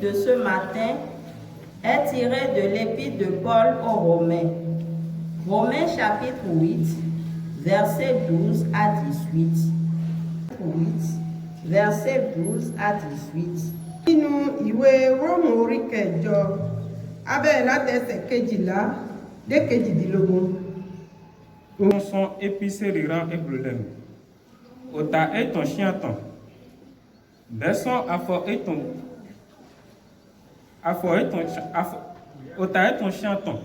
de ce matin est tiré de l'épître de Paul aux Romains. Romains chapitre 8, versets 12 à 18. 8, versets 12 à 18. Nínú ìwé Róòmù orí kẹjọ, abẹ́ látẹsẹ̀ kejìlá dé kejìdínlógún. Son épicé rira et problème. Ota et ton chien ton. Descends ota et ton chien ton.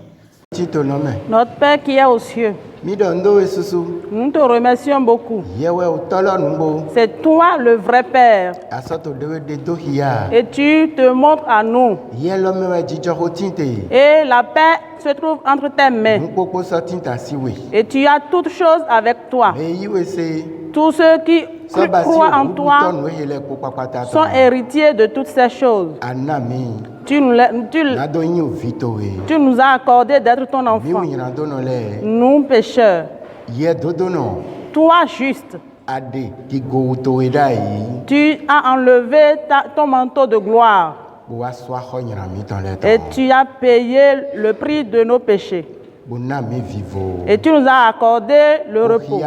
Notre Père qui est aux cieux, nous te remercions beaucoup. C'est toi le vrai Père. Et tu te montres à nous. Et la paix se trouve entre tes mains. Et tu as toutes choses avec toi. Tous ceux qui croient en toi sont héritiers de toutes ces choses. Tu nous as accordé d'être ton enfant. Nous pécheurs. Toi juste. Tu as enlevé ton manteau de gloire. Et tu as payé le prix de nos péchés. Et tu nous as accordé le repos.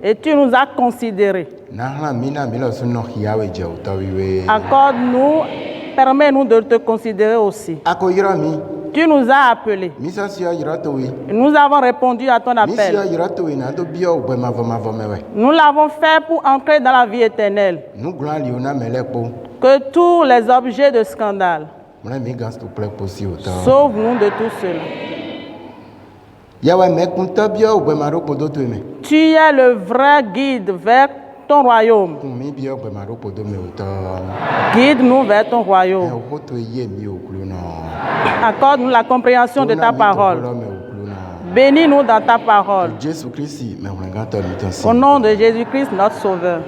Et tu nous as considérés. Accorde-nous, permets-nous de te considérer aussi. Tu nous as appelés. Nous avons répondu à ton appel. Nous l'avons fait pour entrer dans la vie éternelle. Que tous les objets de scandale, sauve-nous de tout cela. Tu es le vrai guide vers ton royaume. Guide-nous vers ton royaume. Accorde-nous la compréhension de ta parole. Bénis-nous dans ta parole. Au nom de Jésus-Christ, notre Sauveur.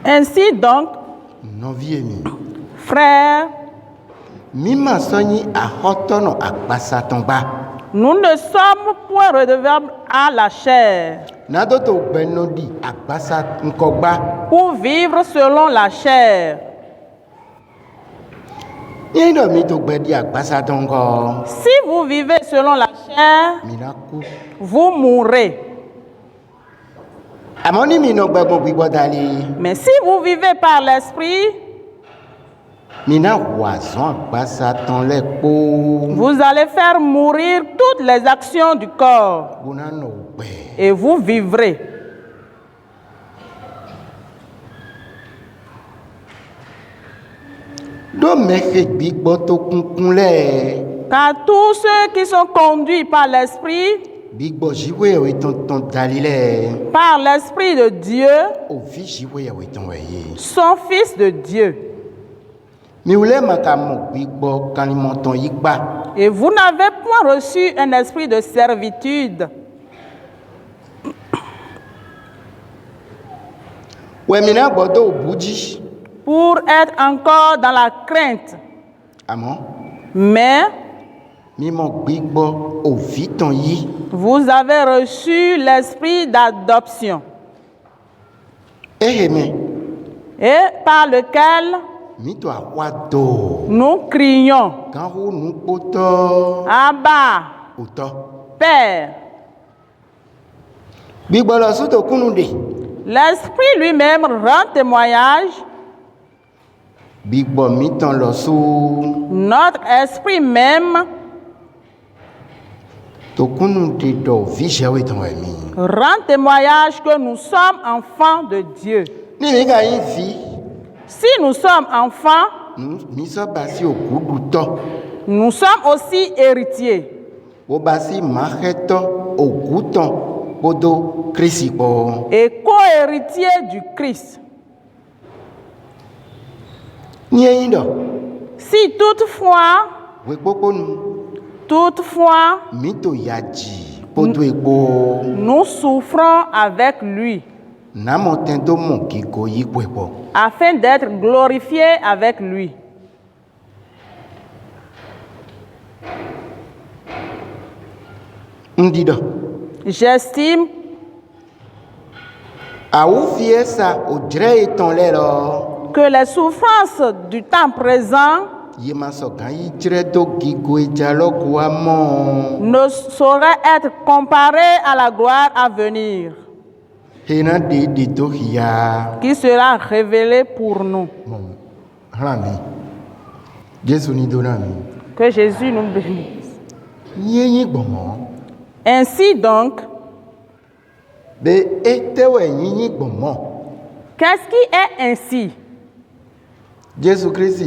Ainsi donc, frères, nous ne sommes point redevables à la chair pour vivre selon la chair. Si vous vivez selon la chair, vous mourrez. Mais si vous vivez par l'esprit, vous allez faire mourir toutes les actions du corps et vous vivrez. Car tous ceux qui sont conduits par l'esprit, par l'esprit de Dieu, sont fils de Dieu. Et vous n'avez point reçu un esprit de servitude. Pour être encore dans la crainte. Mais vous avez reçu l'esprit d'adoption. Et par lequel nous crions, Abba, Père. L'Esprit lui-même rend témoignage. Notre esprit même rend témoignage que nous sommes enfants de Dieu. Si nous sommes enfants, nous sommes aussi héritiers. Et co-héritiers du Christ. Si toutefois, nous souffrons avec lui, afin d'être glorifiés avec lui. J'estime Que les souffrances du temps présent ne sauraient être comparées à la gloire à venir, qui sera révélée pour nous. Que Jésus nous bénisse. Ainsi donc, qu'est-ce qui est ainsi? Jésus-Christ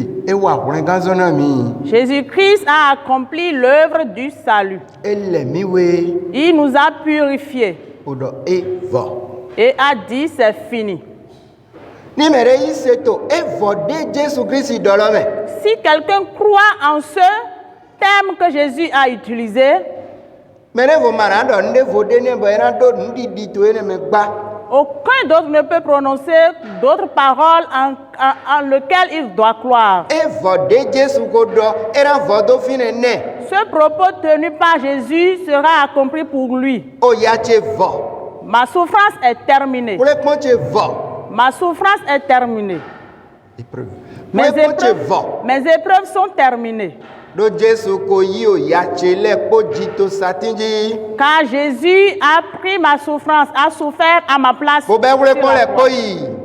a accompli l'œuvre du salut. Il nous a purifiés et a dit c'est fini. Si quelqu'un croit en ce thème que Jésus a utilisé, aucun d'autre ne peut prononcer d'autres paroles en lesquelles il doit croire. Ce propos tenu par Jésus sera accompli pour lui. Ma souffrance est terminée. Ma souffrance est terminée. Mes épreuves sont terminées. Car Jésus a pris ma souffrance, a souffert à ma place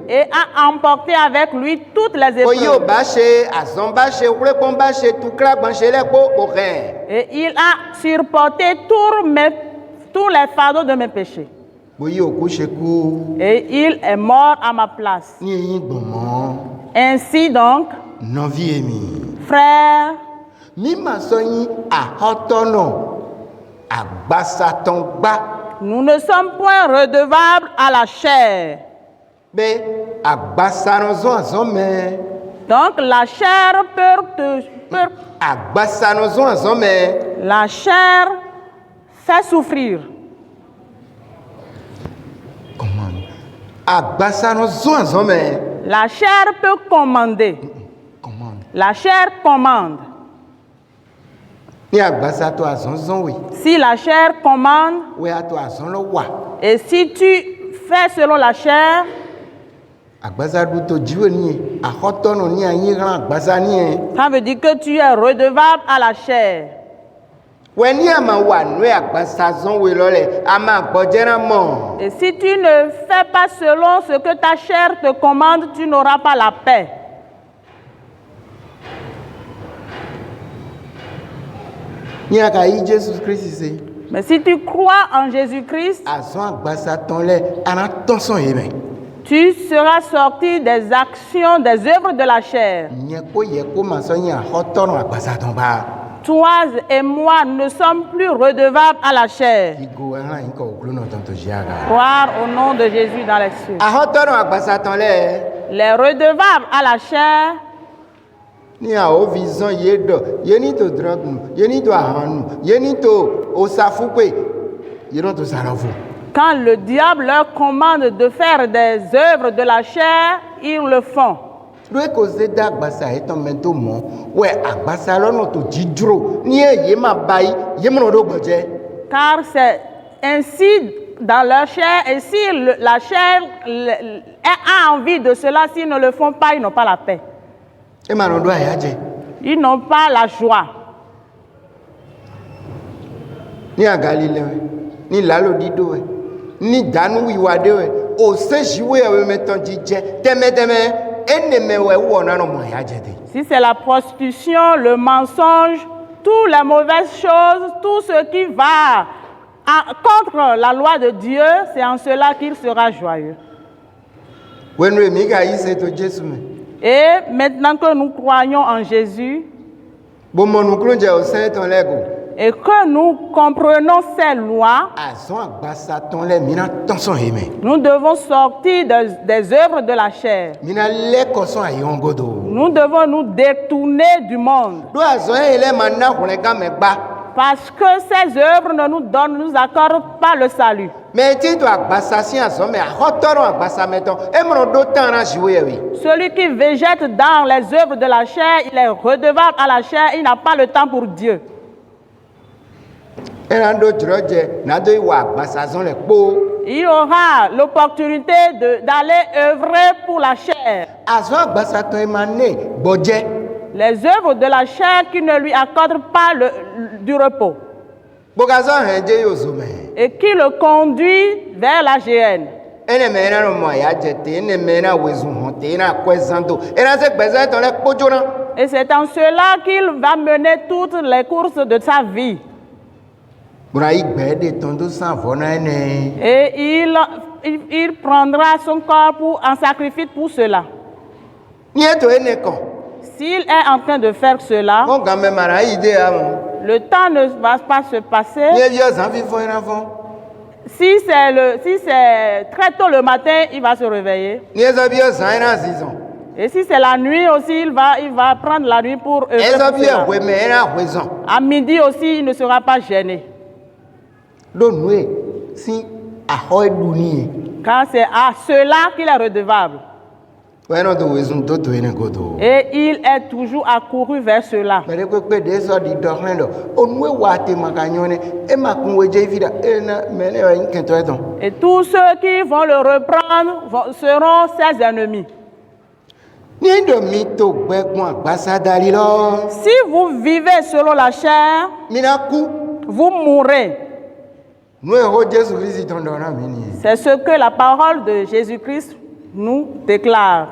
et a emporté avec lui toutes les épreuves. Et il a supporté tous les fardeaux de mes péchés. Et il est mort à ma place. Ainsi donc, frères, nous ne sommes point redevables à la chair. Donc la chair la chair fait souffrir. La chair peut commander. La chair commande. Si la chair commande, et si tu fais selon la chair, ça veut dire que tu es redevable à la chair. Et si tu ne fais pas selon ce que ta chair te commande, tu n'auras pas la paix. Mais si tu crois en Jésus-Christ, tu seras sorti des actions, des œuvres de la chair. Toi et moi ne sommes plus redevables à la chair. Croire au nom de Jésus dans les cieux. Les redevables à la chair, quand le diable leur commande de faire des œuvres de la chair, ils le font. Car c'est ainsi dans leur chair, et si la chair a envie de cela, s'ils ne le font pas, ils n'ont pas la paix. Ils n'ont pas la joie. Ni à Galilée, ni l'alodido, ni danou iwade, au séjour mettons DJ, si c'est la prostitution, le mensonge, toutes les mauvaises choses, tout ce qui va contre la loi de Dieu, c'est en cela qu'il sera joyeux. Et maintenant que nous croyons en Jésus, et que nous comprenons ces lois, nous devons sortir des œuvres de la chair. Nous devons nous détourner du monde. Parce que ces œuvres ne nous accordent pas le salut. Celui qui végète dans les œuvres de la chair, il est redevable à la chair, il n'a pas le temps pour Dieu. Il aura l'opportunité d'aller œuvrer pour la chair. Les œuvres de la chair qui ne lui accordent pas du repos. Et qui le conduit vers la géhenne. Et c'est en cela qu'il va mener toutes les courses de sa vie. Et il prendra son corps en sacrifice pour cela. S'il est en train de faire cela, le temps ne va pas se passer. Si c'est très tôt le matin, il va se réveiller. Et si c'est la nuit aussi, il va prendre la nuit pour œuvrer pour cela. À midi aussi, il ne sera pas gêné. Car c'est à cela qu'il est redevable. Et il est toujours accouru vers cela. Et tous ceux qui vont le reprendre seront ses ennemis. Si vous vivez selon la chair, vous mourrez. C'est ce que la parole de Jésus-Christ nous déclare.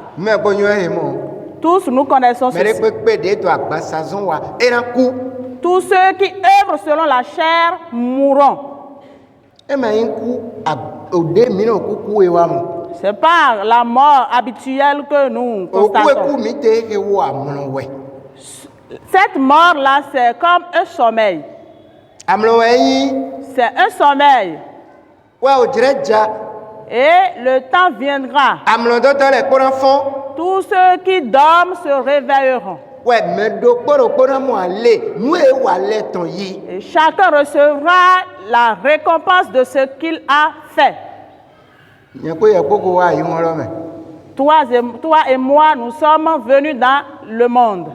Tous nous connaissons ceci. Tous ceux qui œuvrent selon la chair mourront. C'est pas la mort habituelle que nous constatons. Cette mort-là, c'est comme un sommeil. C'est un sommeil. Et le temps viendra. Tous ceux qui dorment se réveilleront. Et chacun recevra la récompense de ce qu'il a fait. Toi et moi, nous sommes venus dans le monde.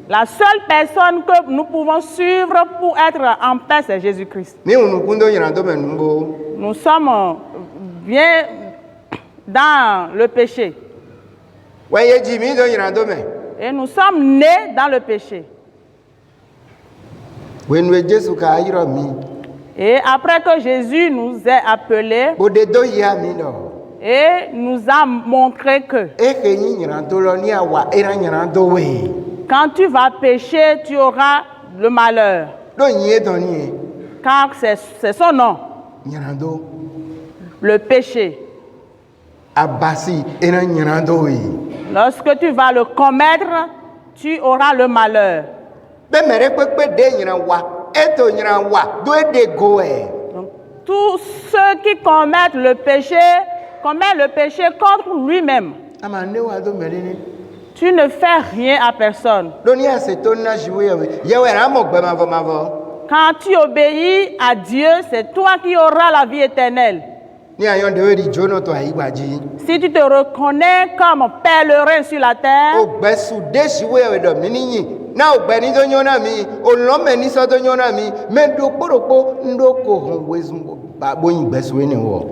La seule personne que nous pouvons suivre pour être en paix, c'est Jésus-Christ. Nous sommes bien dans le péché. Et nous sommes nés dans le péché. Et après que Jésus nous ait appelés et nous a montré que quand tu vas pécher, tu auras le malheur. Car c'est son nom. Le péché. Lorsque tu vas le commettre, tu auras le malheur. Donc, tous ceux qui commettent le péché contre lui-même. Tu ne fais rien à personne. Quand tu obéis à Dieu, c'est toi qui auras la vie éternelle. Si tu te reconnais comme pèlerin sur la terre,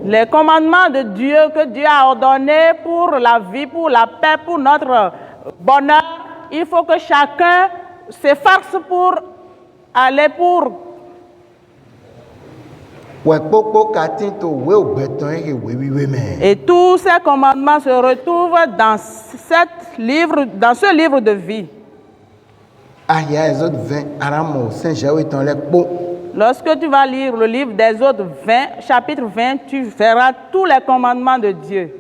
les commandements de Dieu que Dieu a ordonnés pour la vie, pour la paix, pour notre bonheur, il faut que chacun s'efforce pour aller pour. Et tous ces commandements se retrouvent dans ce livre de vie. Lorsque tu vas lire le livre d'Exode 20, chapitre 20, tu verras tous les commandements de Dieu.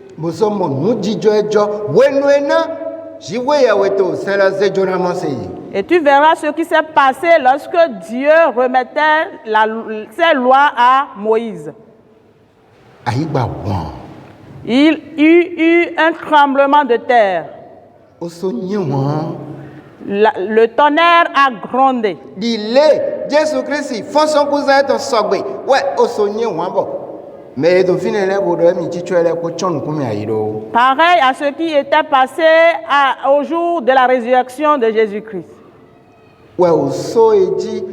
Et tu verras ce qui s'est passé lorsque Dieu remettait ses lois à Moïse. Il y eut un tremblement de terre. Le tonnerre a grondé. Mais to fine le bo do mi chicho le ko chon ku mi ayiro. Pareil à ce qui était passé au jour de la résurrection de Jésus-Christ. Ouais o so eji.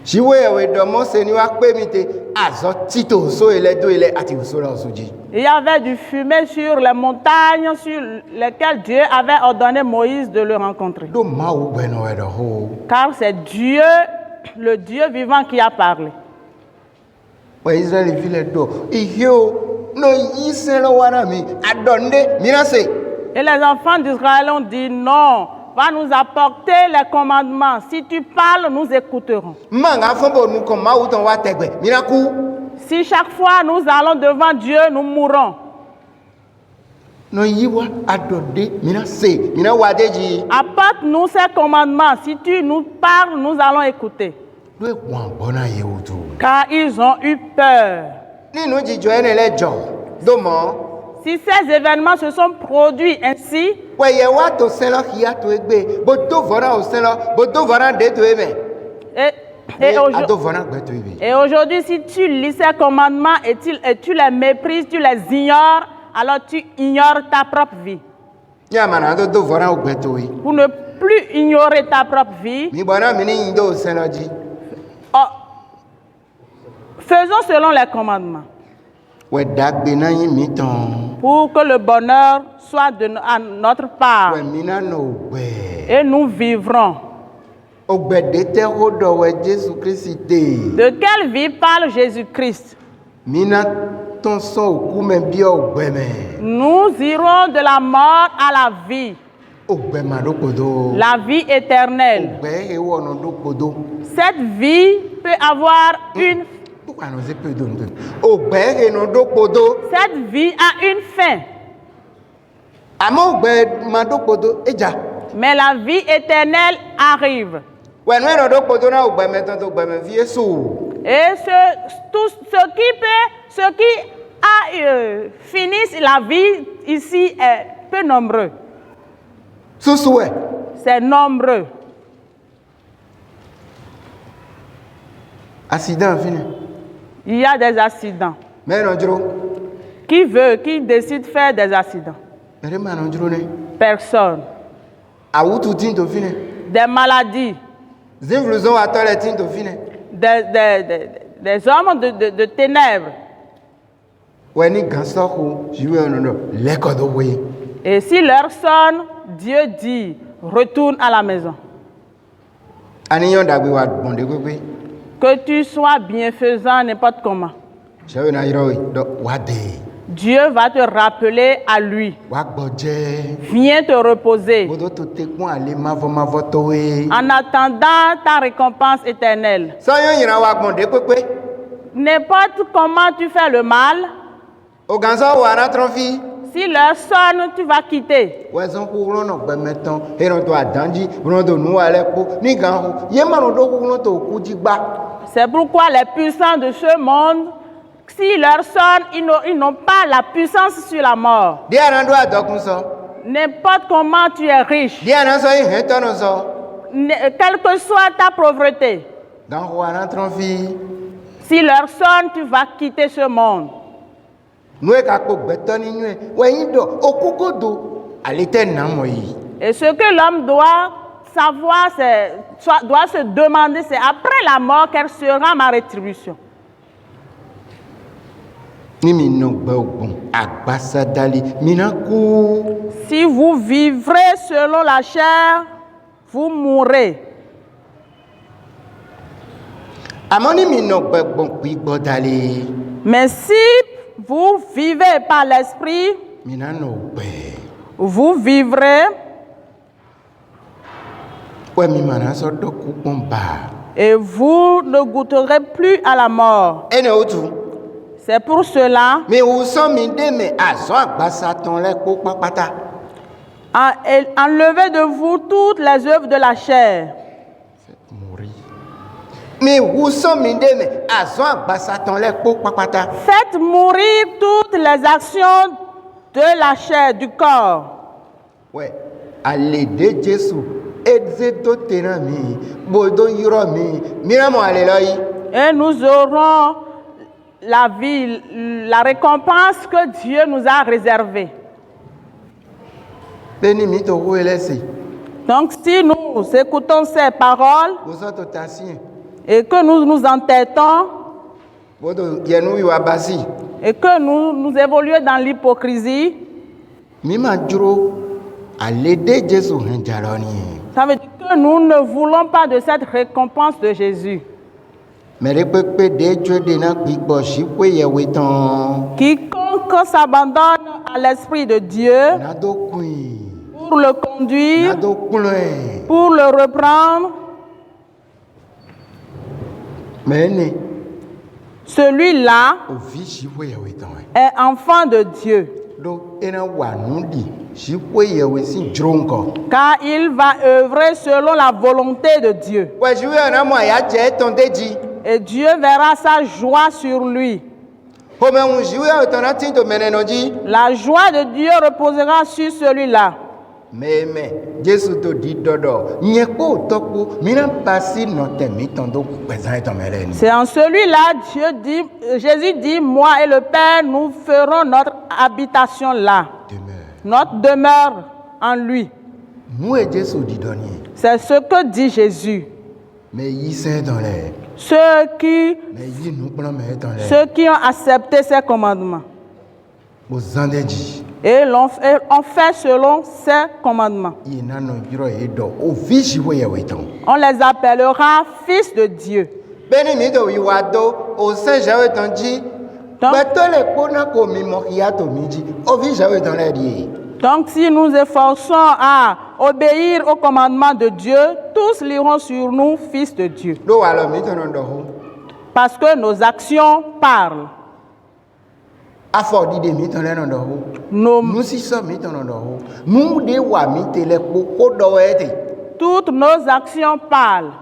Jiwe we do mo se ni wa pe mi te azo tito so ele do ele ati so la soji. Il y avait du fumée sur les montagnes sur lesquelles Dieu avait ordonné Moïse de le rencontrer. Do ma o gbe no e do ho. Car c'est Dieu, le Dieu vivant qui a parlé. Ouais Israël vile do. Ihio no yise lo wana mi adonde mi na se. Et les enfants d'Israël ont dit non, va nous apporter les commandements. Si tu parles, nous écouterons. Manga fombo nu ko ma o ton wa tegbe mi na ku. Si chaque fois nous allons devant Dieu, nous mourrons. No yiwa adonde mi na se mi na wa deji. Apporte-nous ces commandements. Si tu nous parles, nous allons écouter. Do e wan bona ye o tu. Car ils ont eu peur. Ninu jijo ene le jo. Do mo. Si ces événements se sont produits ainsi, Ouais ye wa to se lo hiya to egbe. Bo do vora o se lo, bo do vora de to eme. et aujourd'hui, si tu lis ces commandements et tu les méprises, tu les ignores, alors tu ignores ta propre vie. Pour ne plus ignorer ta propre vie, faisons selon les commandements. Pour que le bonheur soit à notre part. Et nous vivrons. De quelle vie parle Jésus-Christ? Nous irons de la mort à la vie. La vie éternelle. Cette vie peut avoir une Cette vie a une fin. Mais la vie éternelle arrive. Et ceux qui finissent la vie ici est peu nombreux. C'est nombreux. Accident fini. Il y a des accidents. Qui décide de faire des accidents? Personne. Des maladies. Des hommes de ténèbres. Et si leur sonne, Dieu dit, retourne à la maison. Que tu sois bienfaisant n'importe comment. Dieu va te rappeler à lui. Viens te reposer. En attendant ta récompense éternelle. N'importe comment tu fais le mal, si leur sonne, tu vas quitter. C'est pourquoi les puissants de ce monde, si leur sonne, ils n'ont pas la puissance sur la mort. N'importe comment tu es riche, quelle que soit ta pauvreté, si leur sonne, tu vas quitter ce monde. Et ce que l'homme doit savoir, doit se demander, c'est après la mort, quelle sera ma rétribution. Si vous vivrez selon la chair, vous mourrez. Mais si vous vivez par l'esprit, vous vivrez. Et vous ne goûterez plus à la mort. C'est pour cela. Enlevez de vous toutes les œuvres de la chair. Faites mourir toutes les actions de la chair, du corps. Et nous aurons la vie, la récompense que Dieu nous a réservée. Donc si nous écoutons ces paroles et que nous nous entêtons et que nous évoluons dans l'hypocrisie, ça veut dire que nous ne voulons pas de cette récompense de Jésus. Quiconque s'abandonne à l'Esprit de Dieu pour le conduire, pour le reprendre, celui-là est enfant de Dieu. Car il va œuvrer selon la volonté de Dieu. Et Dieu verra sa joie sur lui. La joie de Dieu reposera sur celui-là. C'est en celui-là, Jésus dit, moi et le Père, nous ferons notre habitation là. Notre demeure en lui. C'est ce que dit Jésus. Ceux qui ont accepté ses commandements et ont fait selon ses commandements, on les appellera fils de Dieu. Donc si nous efforçons à obéir aux commandements de Dieu, tous liront sur nous fils de Dieu. Parce que nos actions parlent. Toutes nos actions parlent.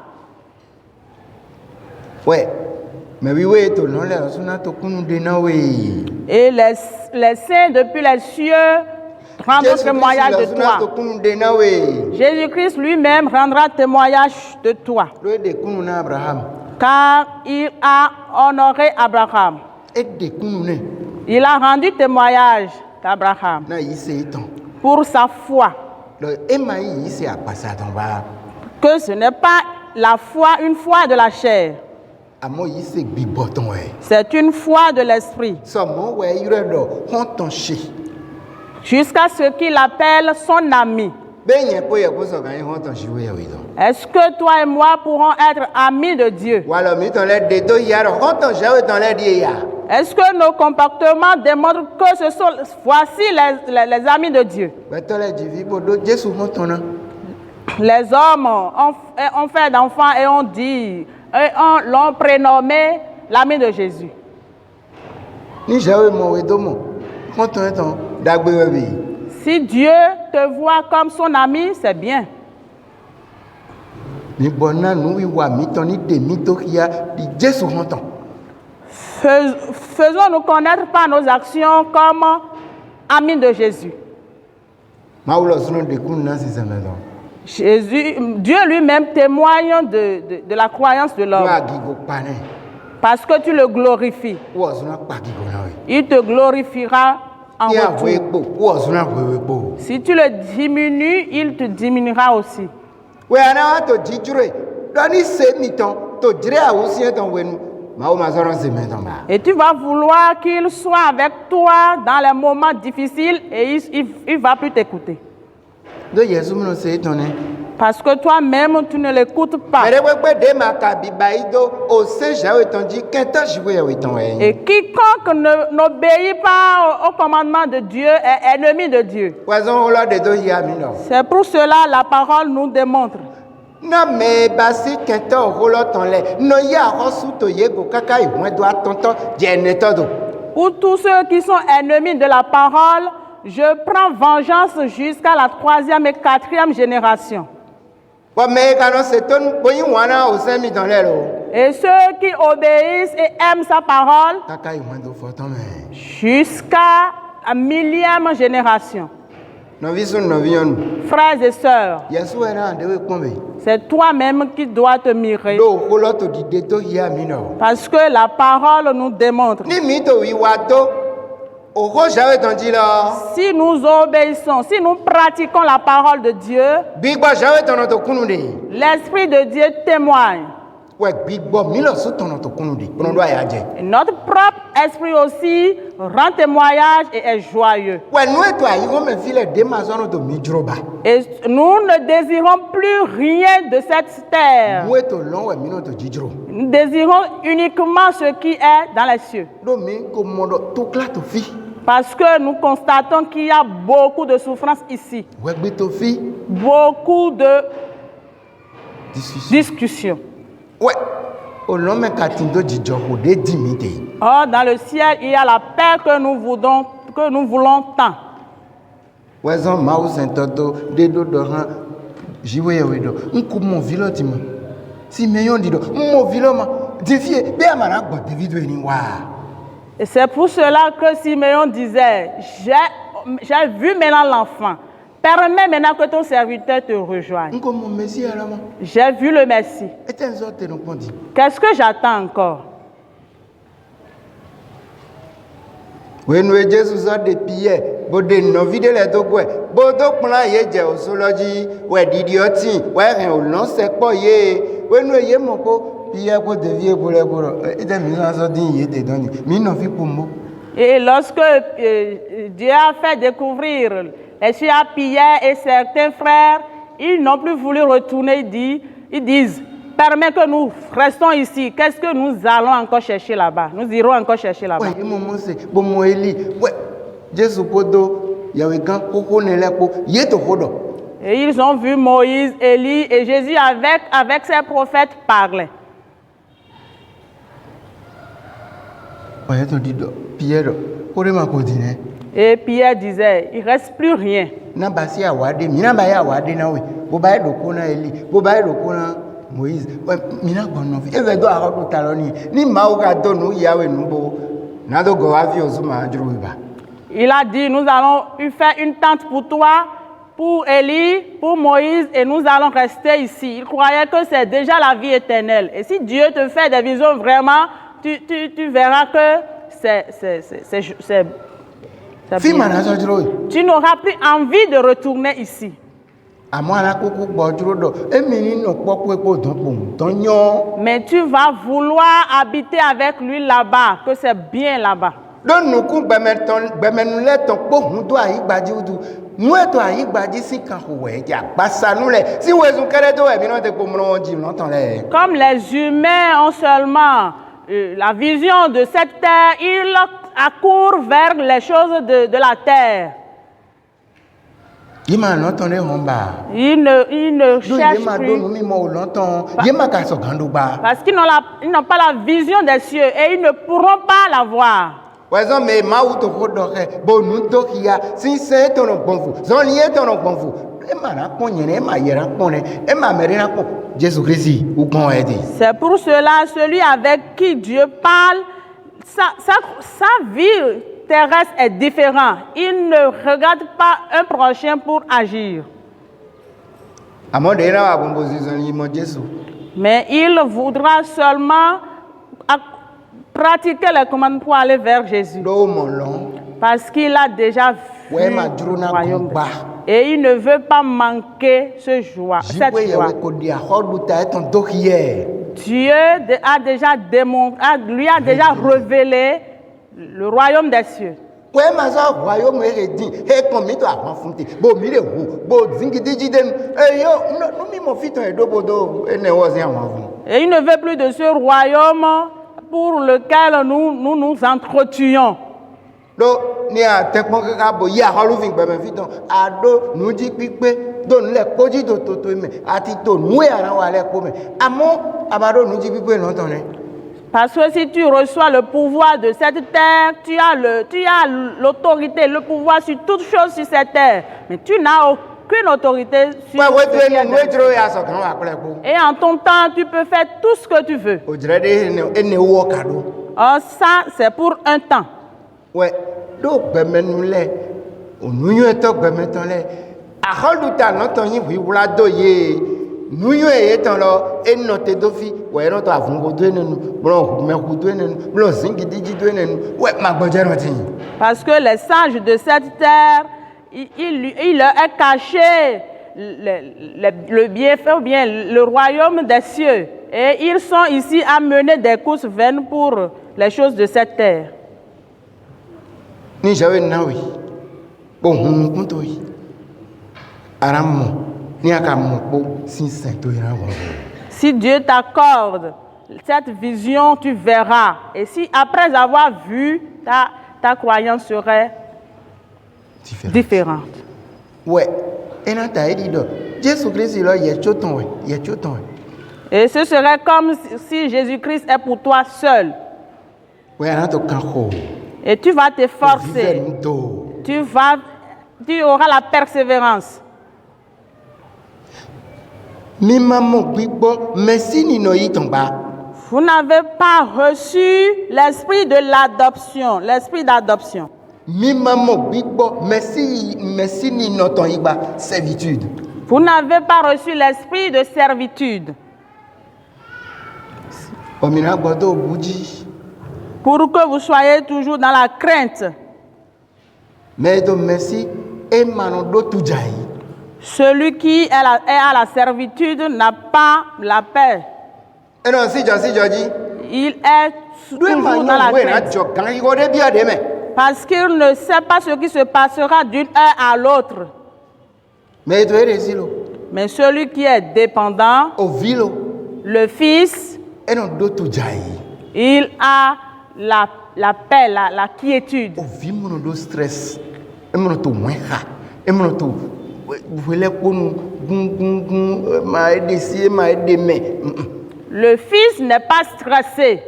Et les saints depuis les cieux rendront témoignage de toi. Jésus-Christ lui-même rendra témoignage de toi. Car il a honoré Abraham. Il a rendu témoignage d'Abraham pour sa foi. Que ce n'est pas la foi, une foi de la chair. C'est une foi de l'esprit. Jusqu'à ce qu'il appelle son ami. Est-ce que toi et moi pourrons être amis de Dieu? Est-ce que nos comportements démontrent que voici les amis de Dieu? Les hommes ont fait d'enfants et ont dit, l'ont prénommé l'ami de Jésus. Si Dieu te voit comme son ami, c'est bien. Faisons-nous connaître par nos actions comme amis de Jésus. Dieu lui-même témoigne de la croyance de l'homme. Parce que tu le glorifies. Il te glorifiera en retour. Si tu le diminues, il te diminuera aussi. Et tu vas vouloir qu'il soit avec toi dans les moments difficiles et il va plus t'écouter. Parce que toi-même, tu ne l'écoutes pas. Et quiconque n'obéit pas au commandement de Dieu est ennemi de Dieu. C'est pour cela que la parole nous démontre. Pour tous ceux qui sont ennemis de la parole, je prends vengeance jusqu'à la 3e et 4e génération. Et ceux qui obéissent et aiment sa parole jusqu'à la 1000e génération. Frères et sœurs, c'est toi-même qui dois te mirer. Parce que la parole nous démontre. Si nous obéissons, si nous pratiquons la parole de Dieu, l'Esprit de Dieu témoigne. Et notre propre esprit aussi rend témoignage et est joyeux. Et nous ne désirons plus rien de cette terre. Nous désirons uniquement ce qui est dans les cieux. Parce que nous constatons qu'il y a beaucoup de souffrances ici. Beaucoup de discussions. Oh, dans le ciel, il y a la paix que nous voulons tant. Et c'est pour cela que Siméon disait, j'ai vu maintenant l'enfant. Permets maintenant que ton serviteur te rejoigne. J'ai vu le Messie. Qu'est-ce que j'attends encore? Et lorsque Dieu a fait découvrir et à Pierre et certains frères, ils n'ont plus voulu retourner. Ils disent, permets que nous restons ici. Qu'est-ce que nous allons encore chercher là-bas? Nous irons encore chercher là-bas. Et ils ont vu Moïse, Élie et Jésus avec ses prophètes parler. Et Pierre disait, il ne reste plus rien. Il a dit, nous allons faire une tente pour toi, pour Élie, pour Moïse, et nous allons rester ici. Il croyait que c'est déjà la vie éternelle. Et si Dieu te fait des visions vraiment, tu verras que c'est tu n'auras plus envie de retourner ici. Mais tu vas vouloir habiter avec lui là-bas, que c'est bien là-bas. Comme les humains ont seulement la vision de cette terre, ils accourent vers les choses de la terre. Ils ne cherchent plus. Parce qu'ils n'ont pas la vision des cieux et ils ne pourront pas la voir. C'est pour cela, celui avec qui Dieu parle, sa vie terrestre est différente. Il ne regarde pas un prochain pour agir. Mais il voudra seulement pratiquer les commandements pour aller vers Jésus. Parce qu'il a déjà vu le royaume. Et il ne veut pas manquer cette joie. Dieu a déjà lui a déjà révélé le royaume des cieux. Et il ne veut plus de ce royaume pour lequel nous nous entretuons. Parce que si tu reçois le pouvoir de cette terre, tu as l'autorité, le pouvoir sur toute chose sur cette terre. Mais tu n'as aucune autorité sur cette terre. Et en ton temps, tu peux faire tout ce que tu veux. Or, ça, c'est pour un temps. Nous étant maintenant là, à Holduta, notre niveau, vous la doyez. Nous étant là, et notre dofi, ouais, notre avons de nous, blanc, mais vous de nous, blanc, zinc, dit de nous, ouais, ma bonne. Parce que les sages de cette terre, il leur est caché le bienfait ou bien le royaume des cieux. Et ils sont ici à mener des courses vaines pour les choses de cette terre. Ni j'avais nawi. Bon, on compte oui. Aram, ni akamo, si saint Si Dieu t'accorde cette vision, tu verras. Et si après avoir vu, ta croyance serait différente. Ouais. Et là, tu as dit, Jésus-Christ, il y a tout temps. Et ce serait comme si Jésus-Christ est pour toi seul. Et tu vas t'efforcer. Tu auras la persévérance. Vous n'avez pas reçu l'esprit de l'adoption, l'esprit d'adoption. Vous n'avez pas reçu l'esprit de servitude. Pour que vous soyez toujours dans la crainte. Celui qui est à la servitude n'a pas la paix. Il est toujours dans la crainte. Parce qu'il ne sait pas ce qui se passera d'une heure à l'autre. Mais celui qui est dépendant, le Fils, il a la paix, la quiétude. Le Fils n'est pas stressé.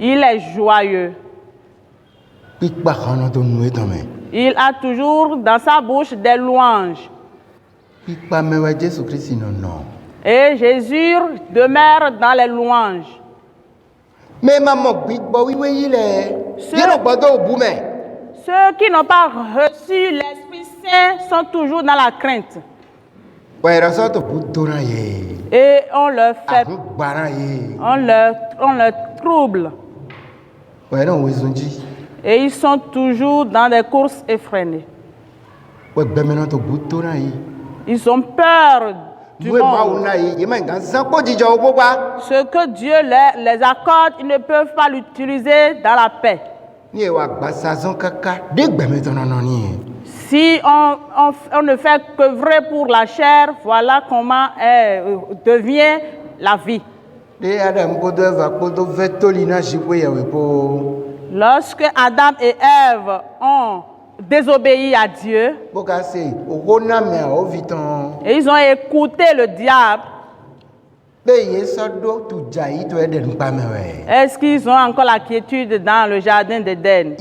Il est joyeux. Il a toujours dans sa bouche des louanges. Et Jésus demeure dans les louanges. Ceux qui n'ont pas reçu l'Esprit Saint sont toujours dans la crainte. Et on leur fait, on leur trouble. Et ils sont toujours dans des courses effrénées. Ils ont peur du monde. Ce que Dieu les accorde, ils ne peuvent pas l'utiliser dans la paix. Si on ne fait que vrai pour la chair, voilà comment devient la vie. Lorsque Adam et Ève ont désobéi à Dieu, et ils ont écouté le diable, est-ce qu'ils ont encore la quiétude dans le jardin d'Éden?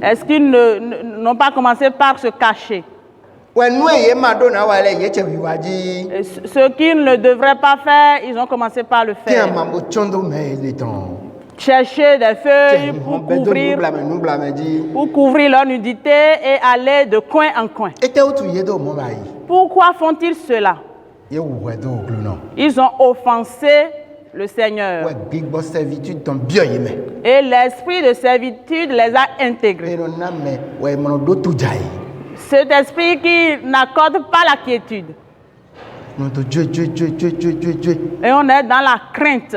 Est-ce qu'ils n'ont pas commencé par se cacher? Ce qu'ils ne devraient pas faire, ils ont commencé par le faire. Chercher des feuilles pour couvrir leur nudité et aller de coin en coin. Pourquoi font-ils cela? Ils ont offensé le Seigneur. Et l'esprit de servitude les a intégrés. Cet esprit qui n'accorde pas la quiétude. Et on est dans la crainte.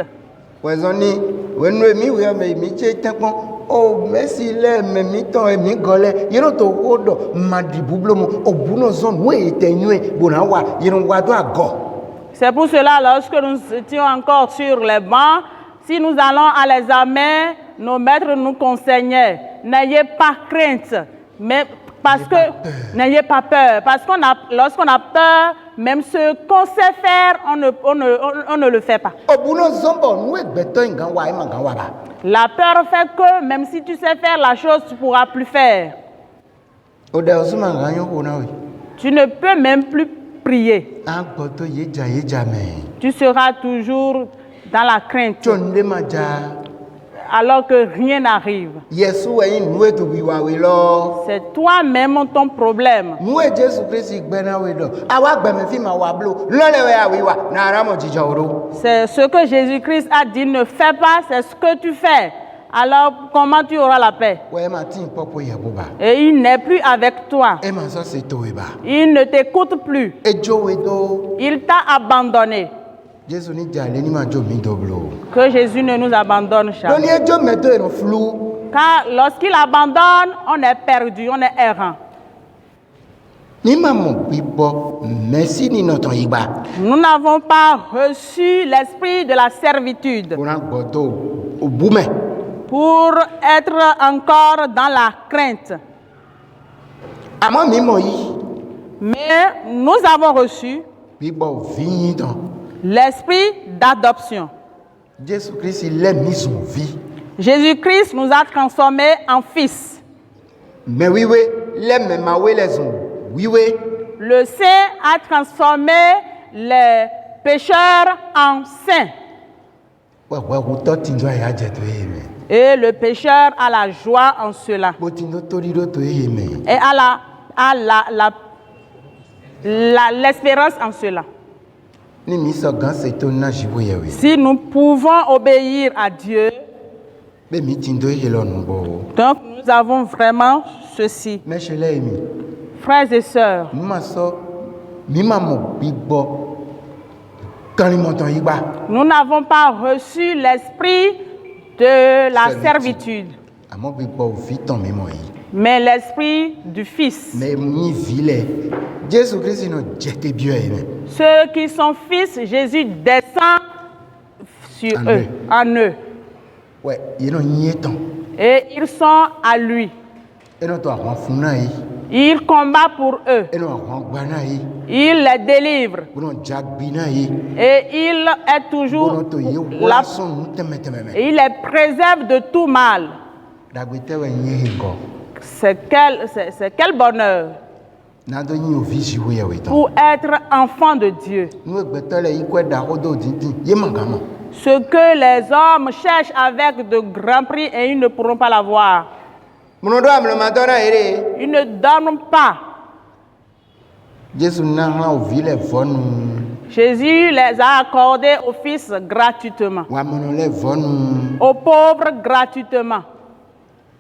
Oh, merci, les mémitons et migolés. Ils ont au dos, madriboublemo, au bounozon, oui, éteigné, bonawa, ils ont guado à go. C'est pour cela, lorsque nous étions encore sur les bancs, si nous allons à l'examen, nos maîtres nous conseignaient, n'ayez pas crainte, mais parce que n'ayez pas peur, parce qu'on a, lorsqu'on a peur, même ce qu'on sait faire, on ne le fait pas. La peur fait que même si tu sais faire la chose, tu ne pourras plus faire. Tu ne peux même plus prier. Tu seras toujours dans la crainte. alors que rien n'arrive. Yesu eyin nu etu wiwa we lo. C'est toi-même ton problème. Nu e Jesu Christ gbena we do. Awa gbeme fi ma wa blo. Lole we ya wiwa na ara mo jijo oro. C'est ce que Jésus-Christ a dit, ne fais pas, c'est ce que tu fais. Alors comment tu auras la paix? We ma tin popo ye boba. Et il n'est plus avec toi. E ma so se to we ba. Il ne t'écoute plus. E jo we do. Il t'a abandonné. Jésus ni jale ni ma jo mi do blo. Que Jésus ne nous abandonne jamais. Doni e jo me do e no flou. Car lorsqu'il abandonne, on est perdu, on est errant. Ni ma mo bibo merci ni no ton igba. Nous n'avons pas reçu l'esprit de la servitude Ona gbodo obume. pour être encore dans la crainte. Amo mi mo yi. Mais nous avons reçu Bibo vi ton. l'esprit d'adoption. Jésus Christ il a mis son vie. Jésus-Christ nous a transformés en fils. Mais oui oui, les mêmes oui les ont. Oui oui. Le Saint a transformé les pécheurs en saints. Ouais ou to tinjo ya je to yeme. Et le pécheur a la joie en cela. Bo tinjo torido to yeme. Et a l'espérance en cela. Ni mi so gan se to na jiwo ye we. Si nous pouvons obéir à Dieu, Be mi tinjo ye lo nu bo. donc nous avons vraiment ceci. Me chele mi. Frères et sœurs, Mi ma so mi ma mo bibo. Kan ni mo ton igba. nous n'avons pas reçu l'esprit de la servitude, Amo bibo vi ton mi mo yi. mais l'esprit du Fils. Mais mi vile. Jésus Christ no jete bio yeme. Ceux qui sont fils, Jésus descend sur En eux, eux. en eux. Ouais, ye no nyi ton. Et ils sont à lui. E no to ahon fun na yi. Il combat pour eux. E no ahon gba na yi. Il les délivre. Bo no jagbi na yi. Et il est toujours Bono to ye là. wa son nu teme me. Et il les préserve de tout mal. Dagbete we nye hingo. C'est quel bonheur Na do nyi ovi jiwo ye we ton. pour être enfant de Dieu. Nu egbeto le yi kwe da hodo dintin. Ye mangama. Ce que les hommes cherchent avec de grands prix et ils ne pourront pas l'avoir. Mono do amlo madora ere. Ils ne donnent pas. Jésus na ha ovi le vonu. Jésus les a accordés aux fils gratuitement, Wa mono le vonu. aux pauvres gratuitement.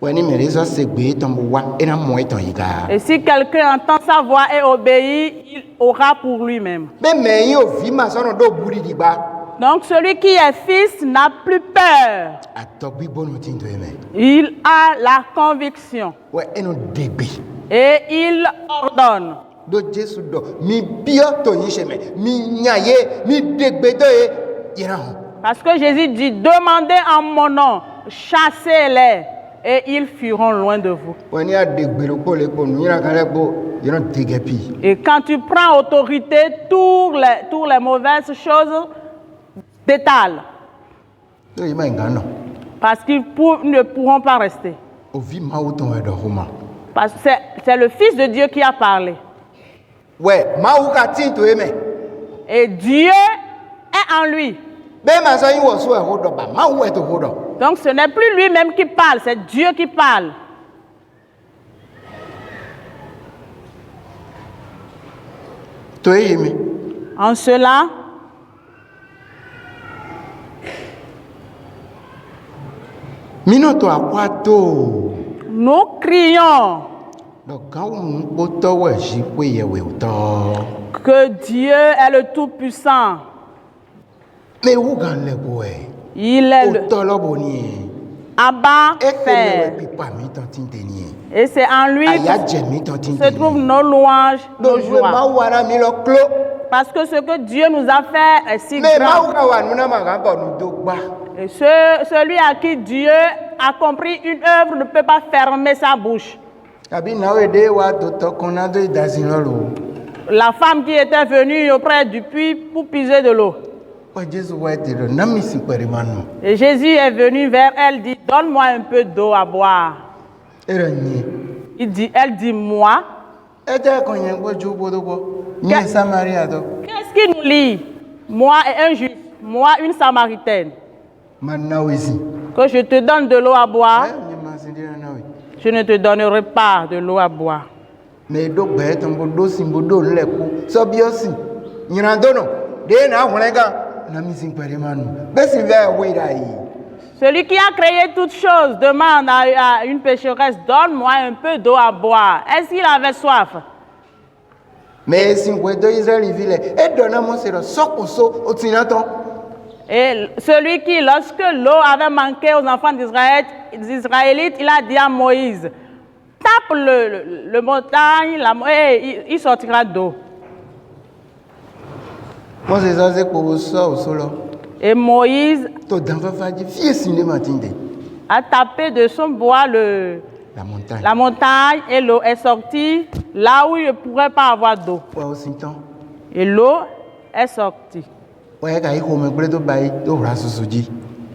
We ni mere so segbe ton bo wa e na mo e ton yiga. Et si quelqu'un entend sa voix et obéit, il aura pour lui-même. Be me yin ovi ma so no do buri digba. Donc celui qui est fils n'a plus peur. Atogbi bono tinto eme. Il a la conviction We e no degbe. et il ordonne. Do Jésus do mi bio to yin sheme. Mi nyaye, mi degbe do e yera ho. Parce que Jésus dit, demandez en mon nom, chassez-les et ils fuiront loin de vous. We ni adegbe lo po le po nu yera kan le po yera degepi. Et quand tu prends autorité, toutes les mauvaises choses t'étalent. Do yi ma ngano. Parce qu'ils ne pourront pas rester. Ovi ma o ton e do homa. Parce que c'est le Fils de Dieu qui a parlé. Ouais, ma ou ka tinto eme. Et Dieu est en lui. Be ma so yin wo so e hodo ba. Ma ou e to hodo. Donc ce n'est plus lui-même qui parle, c'est Dieu qui parle. To e mi. En cela, Mi no to akwato. nous crions Do kan wo nu po to we ji pe ye we to. que Dieu est le Tout-Puissant. Me wu gan le bo e. Il est O le to lo bo ni. Abba E ke le Père. we pi pa mi ton tinte ni. Et c'est en lui Aya que je mi ton tinte. se trouvent nos louanges, nos Do je ma joies. wa mi lo klo. Parce que ce que Dieu nous a fait est si Me ma grand. ou ka wa nu na ma ga ko nu do gba. Et celui à qui Dieu a compris une œuvre ne peut pas fermer sa bouche. Abi na we de wa to to kon na do dazin lo. La femme qui était venue auprès du puits pour puiser de l'eau. O Jésus wa te lo na mi si pere manu. Et Jésus est venu vers elle, dit, donne-moi un peu d'eau à boire. Era ni. Elle dit, moi. E te kon yen go ju bodo bo. Ni Samaria do. Qu'est-ce qui nous lie? Moi et un juif, moi une samaritaine. Man na we si. que je te donne de l'eau à boire, Eh, nyama sindira na we. je ne te donnerai pas de l'eau à boire. Mais do gbe ton bodo simbodo le ku. So biosi. Nyirandono. De na hulenga. Na mi sin pere manu. Be si ve we dai. Celui qui a créé toutes choses demande à une pécheresse, donne-moi un peu d'eau à boire. Est-ce qu'il avait soif? Mais si we do Israël vile. E dona mo se ro sokoso o tinaton. Et celui qui, lorsque l'eau avait manqué aux enfants d'Israël, des Israélites, il a dit à Moïse, tape le montagne, et il sortira d'eau. Moi c'est ça c'est pour ça au solo. Et Moïse To dan fa fa di fie sinde matinde. a tapé de son bois La montagne. la montagne et l'eau est sortie là où il ne pourrait pas avoir d'eau. Ouais au sinton. Et l'eau est sortie. Ouais ka iko me gbe to bai to ra susuji.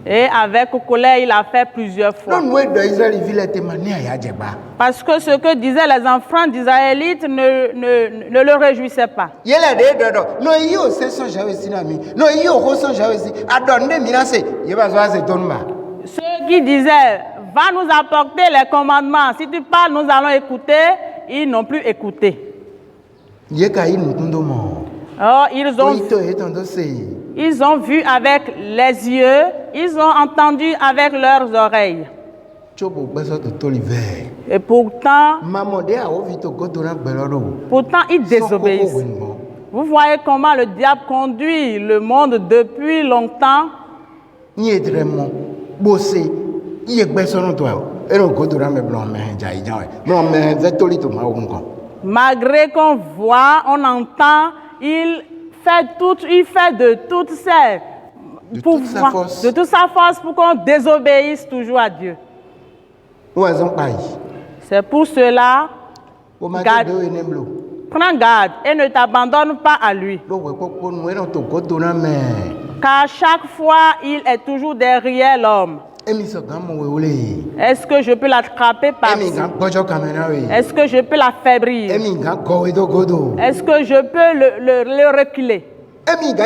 Et avec colère, il a fait plusieurs fois. Non we do Israël vile te mani aya jegba. Parce que ce que disaient les enfants d'Israélites ne le réjouissait pas. Yele de dodo. No yi o se so jawe sinami. No yi o ho so jawe si. Adonde mi na se. Ye ba so ase tonba. Ceux qui disaient, va nous apporter les commandements. Si tu parles, nous allons écouter. Ils n'ont plus écouté. Ye ka yi nukundo mo. Alors, ils ont vu avec les yeux, ils ont entendu avec leurs oreilles. Et pourtant, ils désobéissent. Vous voyez comment le diable conduit le monde depuis longtemps. Malgré qu'on voit, on entend, il fait de toute sa force pour qu'on désobéisse toujours à Dieu. C'est pour cela, prends garde et ne t'abandonne pas à lui. Car chaque fois, il est toujours derrière l'homme. Est-ce que je peux l'attraper par-ci? Est-ce que je peux l'affaiblir? Est-ce que je peux le reculer? Est-ce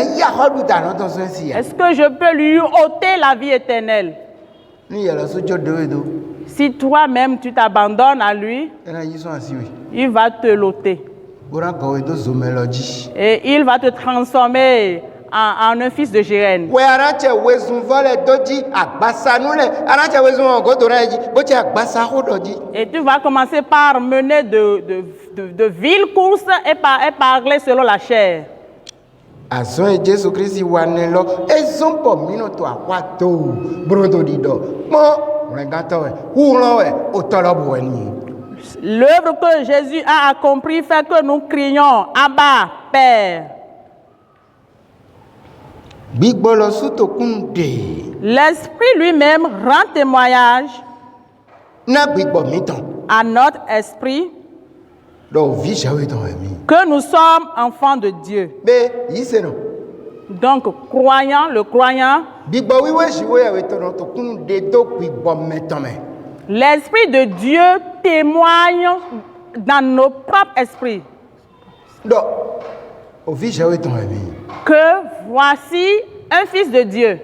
que je peux lui ôter la vie éternelle? Si toi-même tu t'abandonnes à lui, il va te l'ôter. Et il va te transformer en un fils de Gérène. Et tu vas commencer par mener de viles courses et parler selon la chair. L'œuvre que Jésus a accomplie fait que nous crions, Abba, Père. L'Esprit lui-même rend témoignage à notre esprit que nous sommes enfants de Dieu. Donc, le croyant, l'Esprit de Dieu témoigne dans nos propres esprits que voici un fils de Dieu.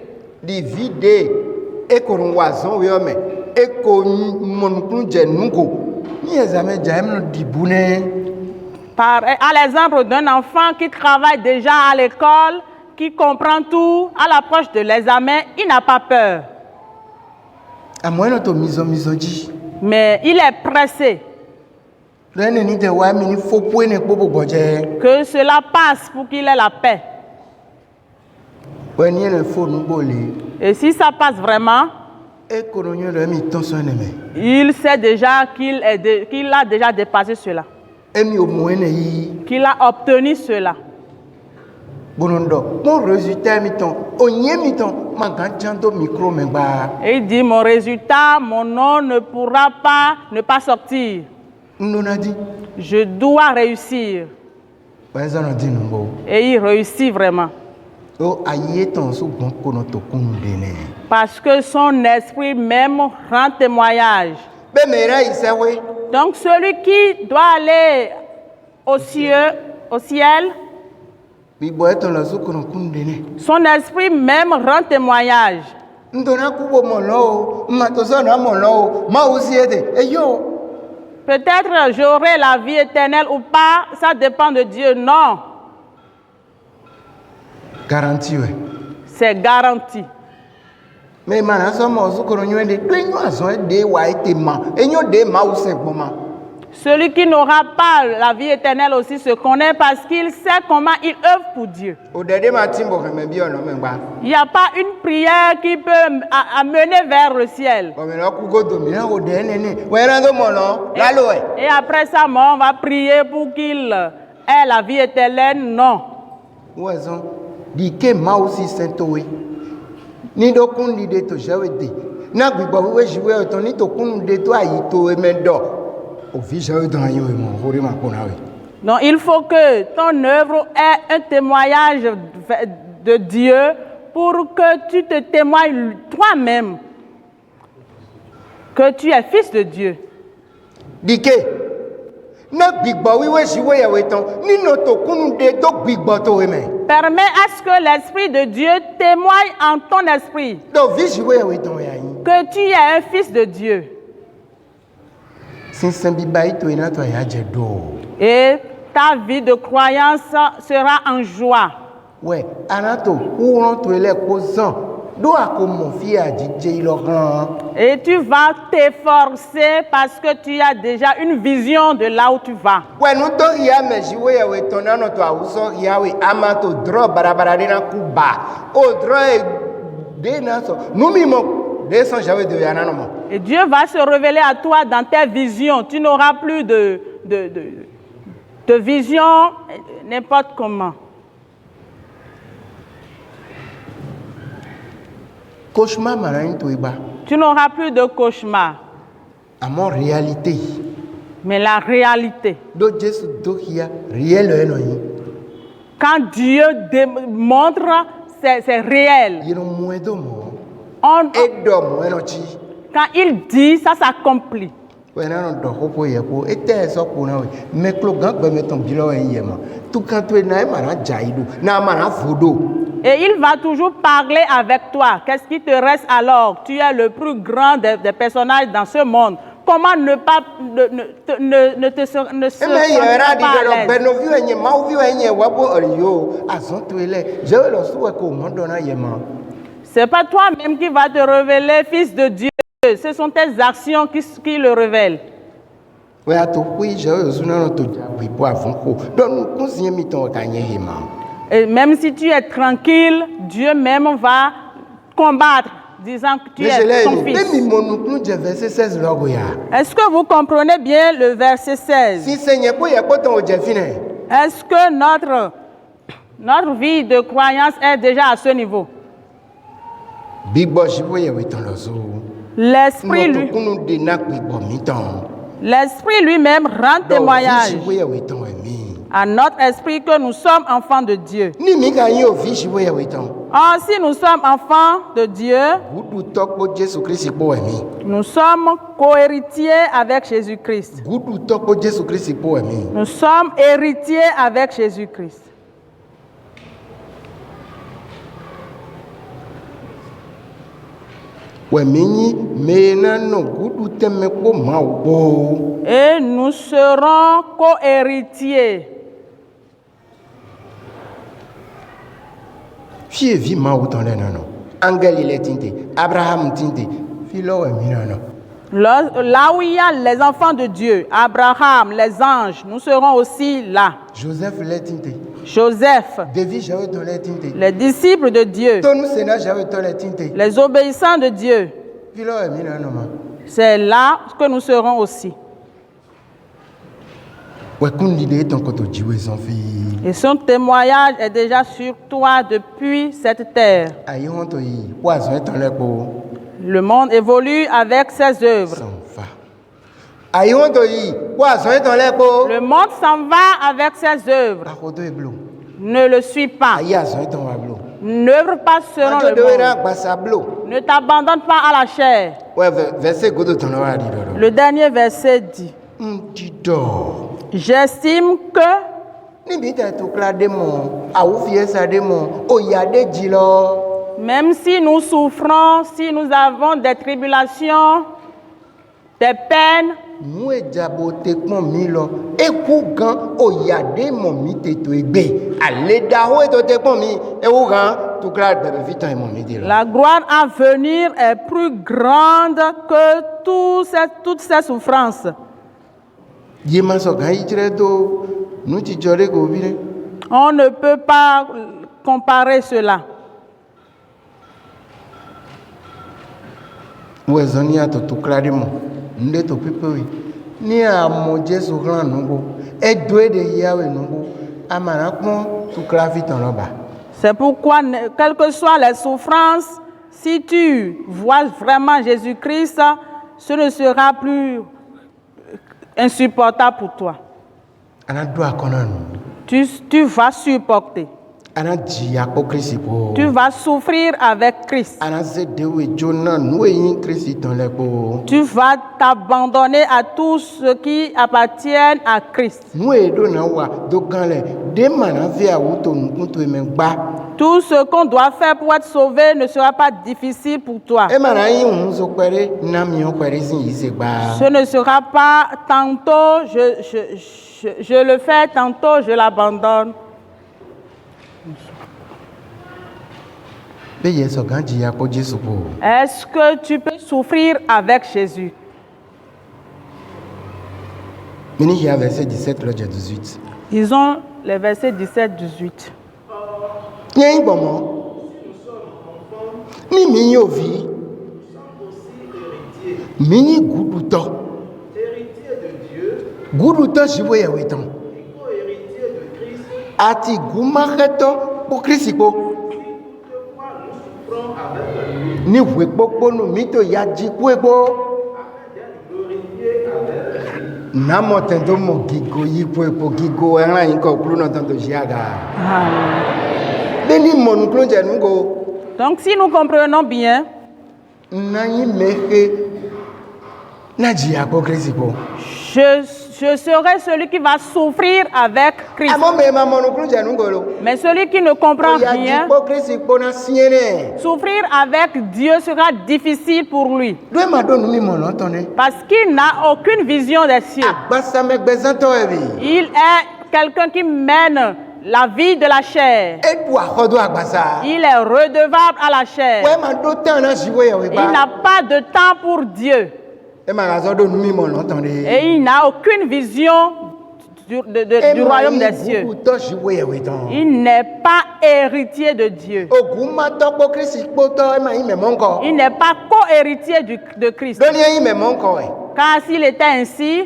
À l'exemple d'un enfant qui travaille déjà à l'école, qui comprend tout, à l'approche de l'examen, il n'a pas peur. Mais il est pressé que cela passe pour qu'il ait la paix. Et si ça passe vraiment, il sait déjà qu'il a déjà dépassé cela, qu'il a obtenu cela. Et il dit, mon résultat, mon nom ne pourra pas ne pas sortir. Je dois réussir. Et il réussit vraiment. Parce que son esprit même rend témoignage. Donc celui qui doit aller au ciel, son esprit même rend témoignage. ndona kubo mono matosona mono ma usiete eyo. Peut-être j'aurai la vie éternelle ou pas, ça dépend de Dieu. Non. Garantie ouais. C'est garanti. Mais maintenant, celui qui n'aura pas la vie éternelle aussi se connaît parce qu'il sait comment il œuvre pour Dieu. Il n'y a pas une prière qui peut amener vers le ciel. Et après ça, on va prier pour qu'il ait la vie éternelle. Non. Ni do kun li de to jawede na gbigbo wewe jiwe oton ni to kun de to ayi to emedo o fi jawe dan yo mo hore ma ko na we. Donc il faut que ton œuvre ait un témoignage de Dieu pour que tu te témoignes toi-même que tu es fils de Dieu. Dike na gbigbo wewe jiwe ya weton ni no to kun de to gbigbo to we me. Permets à ce que l'Esprit de Dieu témoigne en ton esprit que tu es un fils de Dieu. Et ta vie de croyance sera en joie. Et tu vas t'efforcer parce que tu as déjà une vision de là où tu vas. Et Dieu va se révéler à toi dans tes visions. Tu n'auras plus de vision n'importe comment. Tu n'auras plus de cauchemar. Mais la réalité. Quand Dieu montre, c'est réel. Quand il dit, ça s'accomplit. Et il va toujours parler avec toi. Qu'est-ce qui te reste alors? Tu es le plus grand des personnages dans ce monde. Comment ne pas se sentir pas à l'aise? C'est pas toi-même qui va te révéler, fils de Dieu. Ce sont tes actions qui le révèlent. Et même si tu es tranquille, Dieu même va combattre, disant que tu es son fils. Est-ce que vous comprenez bien le verset 16? Est-ce que notre vie de croyance est déjà à ce niveau? L'Esprit lui-même rend témoignage à notre esprit que nous sommes enfants de Dieu. Or, si nous sommes enfants de Dieu, nous sommes co-héritiers avec Jésus-Christ. Nous sommes héritiers avec Jésus-Christ. Et nous serons co-héritiers. Là où il y a les enfants de Dieu, Abraham, les anges, nous serons aussi là. Joseph, les disciples de Dieu, les obéissants de Dieu, c'est là que nous serons aussi. Et son témoignage est déjà sur toi depuis cette terre. Le monde évolue avec ses œuvres. Le monde s'en va avec ses œuvres. Ne le suis pas. N'œuvre pas selon le monde. Ne t'abandonne pas à la chair. Le dernier verset dit: j'estime que Même si nous souffrons, si nous avons des tribulations, des peines, nous ejabote pon mi lo eku gan oyade mo mi teto egbe ale dawo eto te pon mi ewu gan tout clair bebe vitan mo mi de la gloire à venir est plus grande que toutes ces souffrances. Ye ma so gan ijire do nu ti jore go bi. On ne peut pas comparer cela. Wo zoni ato tout clair mo nde to pipewi ni amo Jesu ran nugo edo de yawe nugo amara pon tout clair vitan lo ba. C'est pourquoi, quelles que soient les souffrances, si tu vois vraiment Jésus-Christ, ce ne sera plus insupportable pour toi. Tu vas supporter. Tu vas souffrir avec Christ. Tu vas t'abandonner à tous ceux qui appartiennent à Christ. Tout ce qu'on doit faire pour être sauvé ne sera pas difficile pour toi. Ce ne sera pas tantôt je le fais, tantôt je l'abandonne. Est-ce que tu peux souffrir avec Jésus? Disons les versets 17-18. Ni mi yo vi mini guduto héritier de Dieu guduto sibo ya wetan héritier de Christ ati gumareto pour Christico ni we popo no mito ya jipo ebo na motendo mo gigo yipo epo gigo enra yin ko kulu no tanto jiaga beni mo nu klonje nu go. Donc, si nous comprenons bien, je serai celui qui va souffrir avec Christ. Mais celui qui ne comprend rien, souffrir avec Dieu sera difficile pour lui. Parce qu'il n'a aucune vision des cieux. Il est quelqu'un qui mène la vie de la chair. Il est redevable à la chair. Il n'a pas de temps pour Dieu. Et il n'a aucune vision du royaume des cieux. Il n'est pas héritier de Dieu. Il n'est pas co-héritier de Christ. Car s'il était ainsi,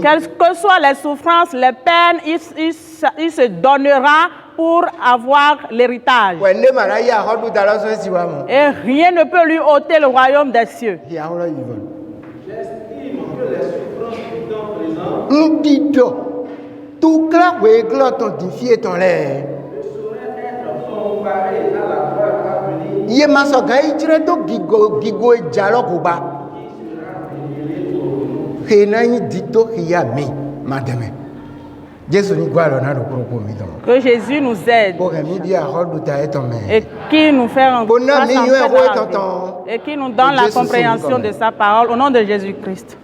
quelles que soient les souffrances, les peines, il se donnera pour avoir l'héritage. Et rien ne peut lui ôter le royaume des cieux. J'estime que les souffrances du temps présent ne sauraient être comparées à la gloire à venir. Que Jésus nous aide et qu'il nous fait et qu'il nous donne la compréhension de sa parole au nom de Jésus-Christ.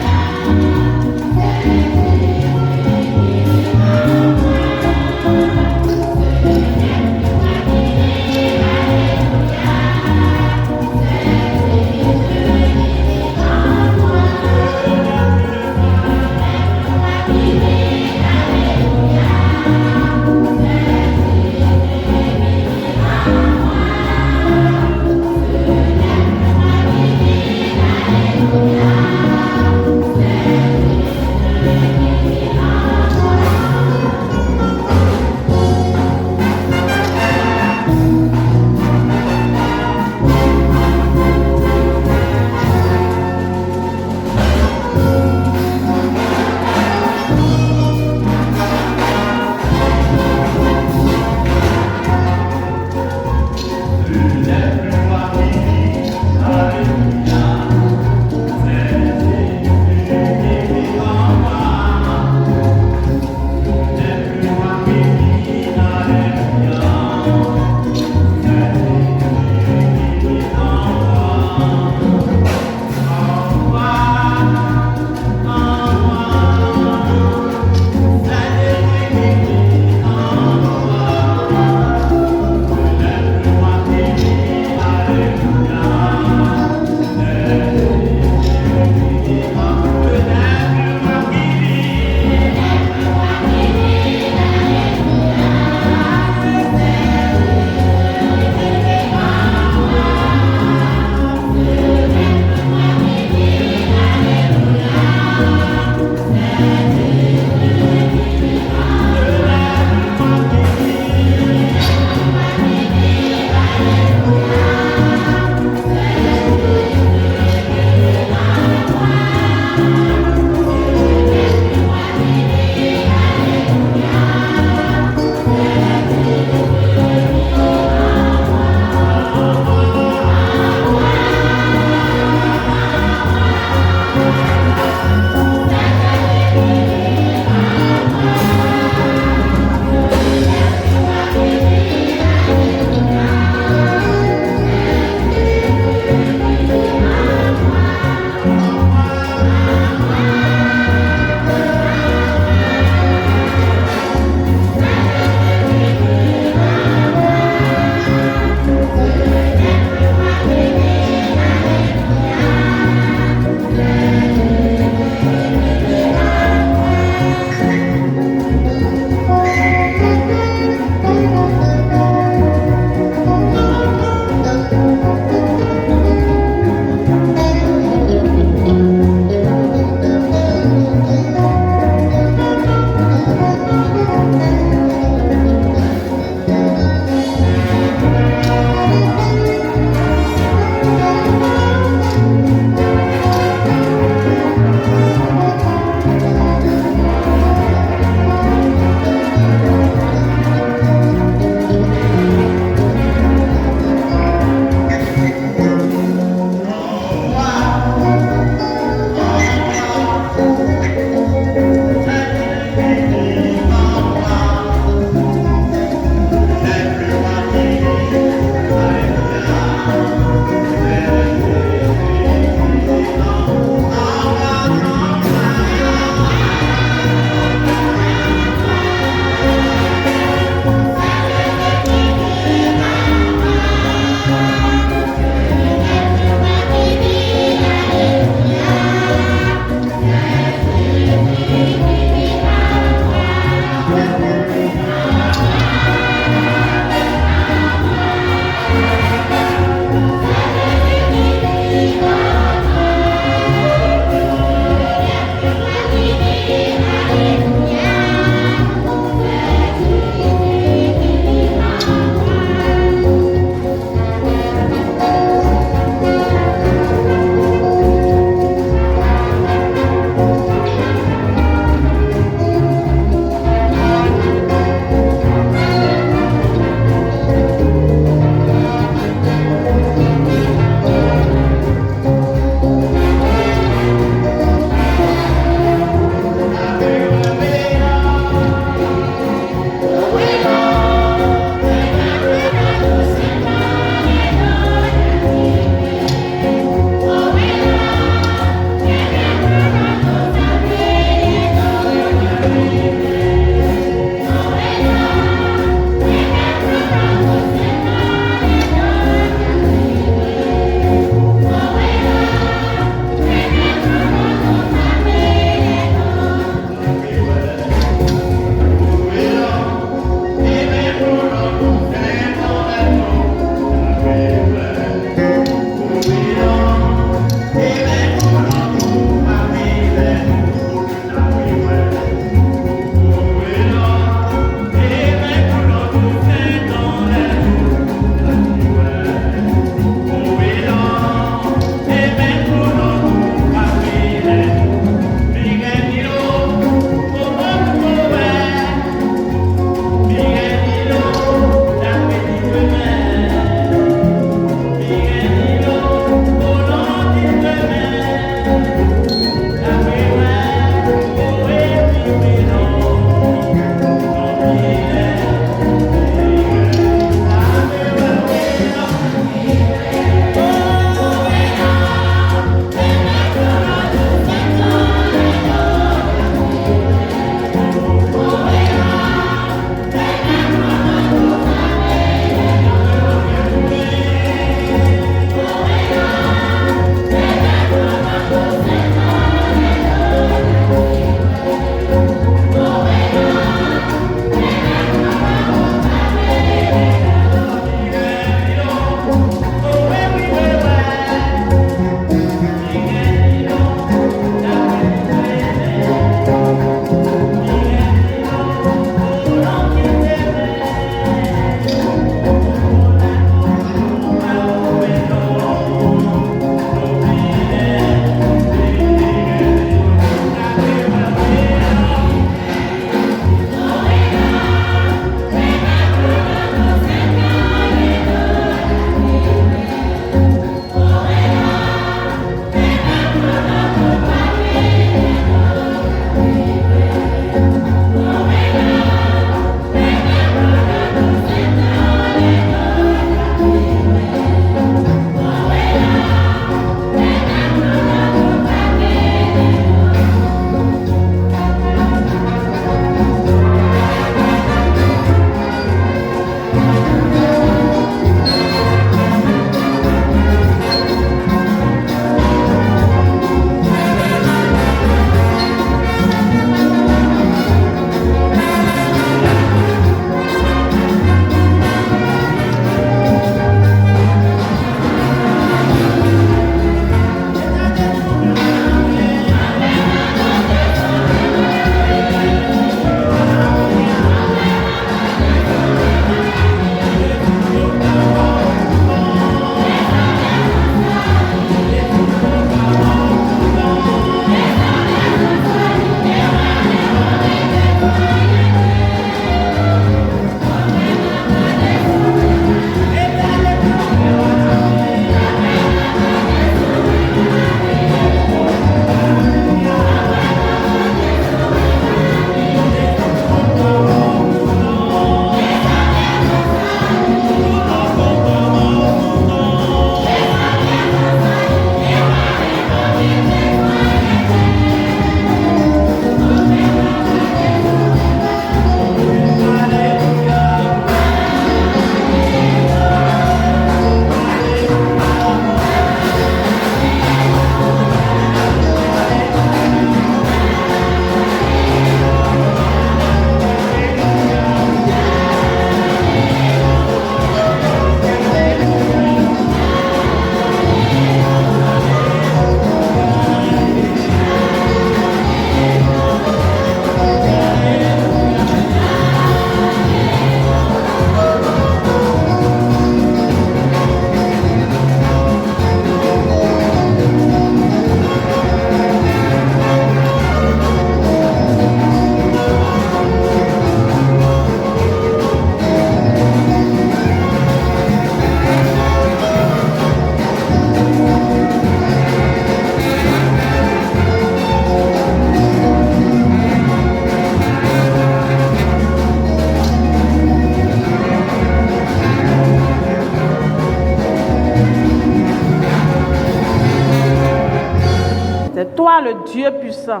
le Dieu puissant.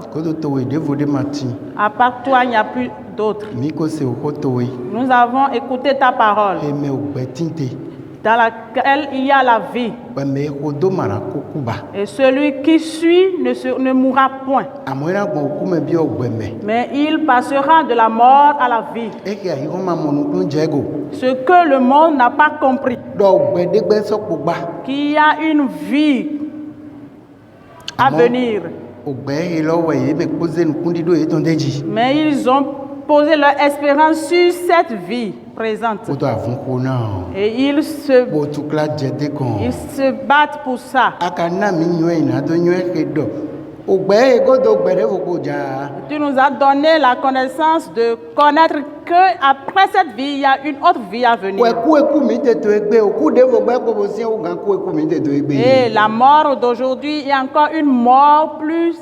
À part toi, il n'y a plus d'autre. Nous avons écouté ta parole, dans laquelle il y a la vie. Et celui qui suit ne mourra point, mais il passera de la mort à la vie. Ce que le monde n'a pas compris, qu'il y a une vie à venir. Mais ils ont posé leur espérance sur cette vie présente. Et ils se battent pour ça. Tu nous as donné la connaissance de connaître qu'après cette vie, il y a une autre vie à venir. Et la mort d'aujourd'hui est encore une mort plus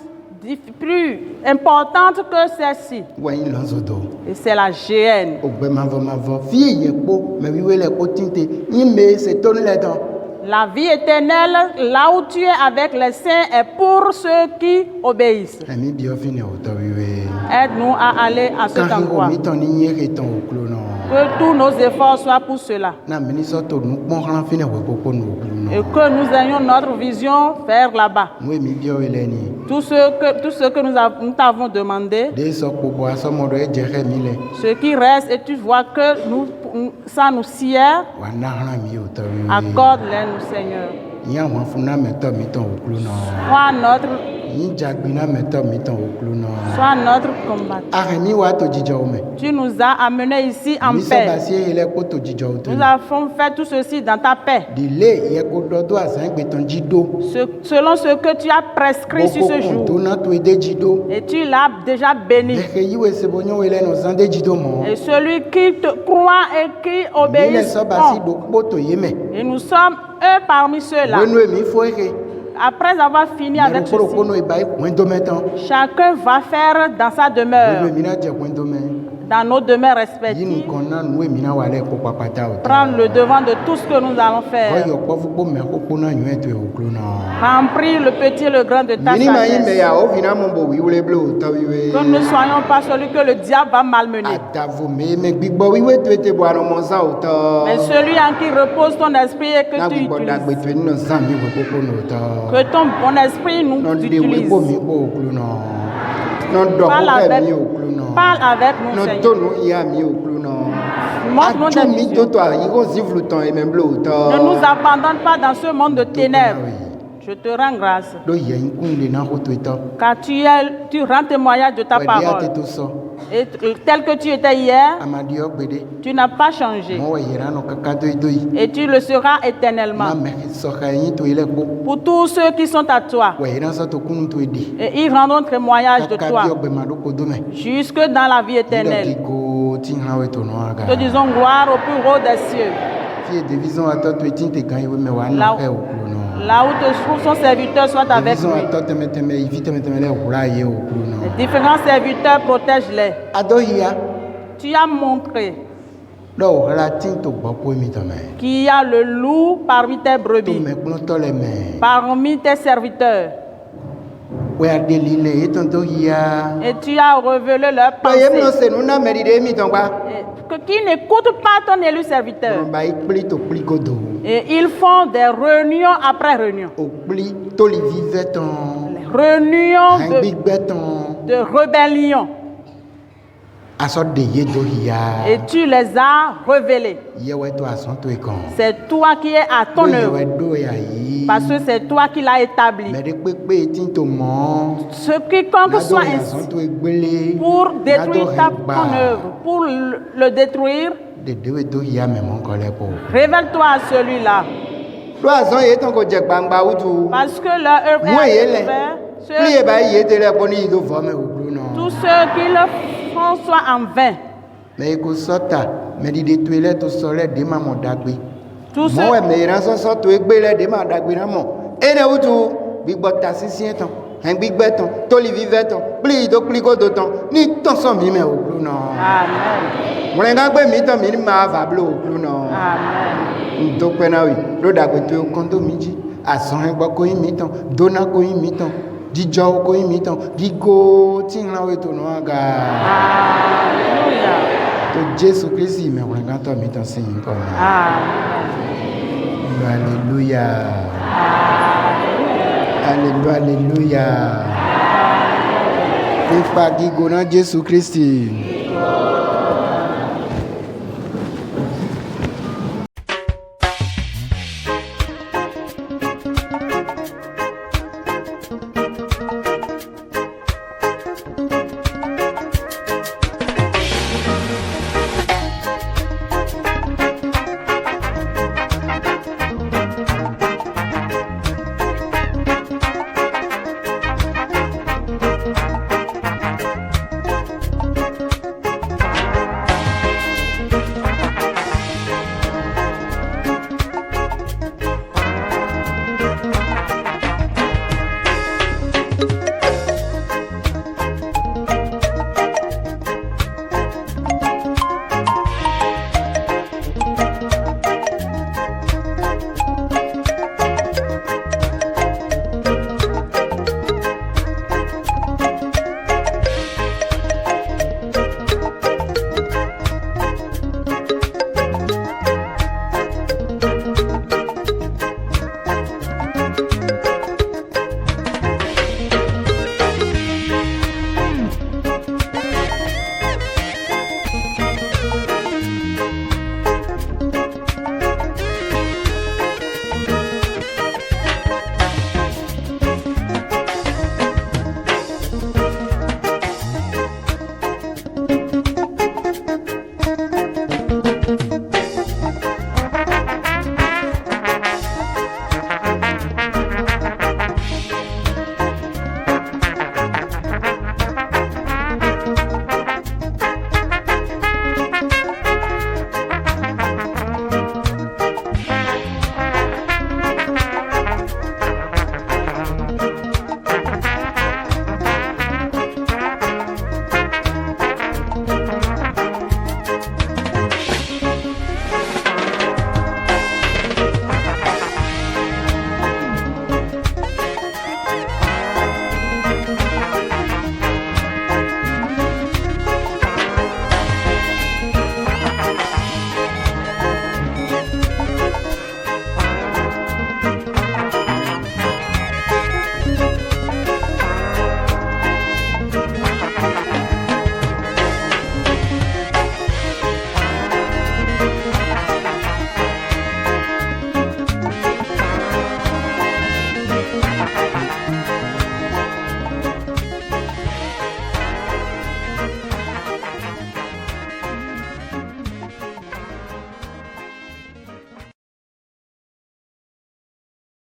importante que celle-ci. Et c'est la GN. La vie éternelle, là où tu es avec les saints, est pour ceux qui obéissent. Aide-nous à aller à cet endroit. Que tous nos efforts soient pour cela. Et que nous ayons notre vision vers là-bas. Tout ce que nous t'avons demandé, ce qui reste, et tu vois que ça nous sied, accorde-les-nous, Seigneur. Sois notre combattant. Tu nous as amenés ici en paix. Nous avons fait tout ceci dans ta paix. Selon ce que tu as prescrit sur ce jour. Et tu l'as déjà béni. Et celui qui te croit et qui obéit. Et nous sommes eux parmi ceux-là. Après avoir fini avec ceci, chacun va faire dans sa demeure, dans nos demeures respectives, prendre le devant de tout ce que nous allons faire. Remplis le petit et le grand de ta sagesse. Que nous ne soyons pas celui que le diable va malmener, mais celui en qui repose ton esprit et que tu utilises. Que ton bon esprit nous utilise. Parle avec nous, Seigneur. Montre-nous des visions. Ne nous abandonne pas dans ce monde de ténèbres. Je te rends grâce. Car tu rends témoignage de ta parole. Et tel que tu étais hier, tu n'as pas changé. Et tu le seras éternellement. Pour tous ceux qui sont à toi. Et ils rendront témoignage de toi. Jusque dans la vie éternelle. Te disons gloire au plus haut des cieux. Là où te trouve son serviteur, soit avec lui. Les différents serviteurs, protège-les. Tu as montré qu'il y a le loup parmi tes brebis, parmi tes serviteurs. Et tu as révélé leurs pensées. Qui n'écoutent pas ton élu serviteur. Et ils font des réunions après réunions. Réunions de rébellion. Et tu les as révélés. C'est toi qui es à ton œuvre. Parce que c'est toi qui l'as établi. Ce quiconque soit ainsi pour détruire ton œuvre, pour le détruire, révèle-toi à celui-là. Parce que leur œuvre est ouverte. Tous ceux qui le font soit en vain. Tous ceux Dijo ko imitan. Digo tingla we to no aga. Alléluia. To Jésus Christ me wanga to mitan sin ko. Alléluia. Alléluia. Alléluia. Ipa gigo na Jésus Christ.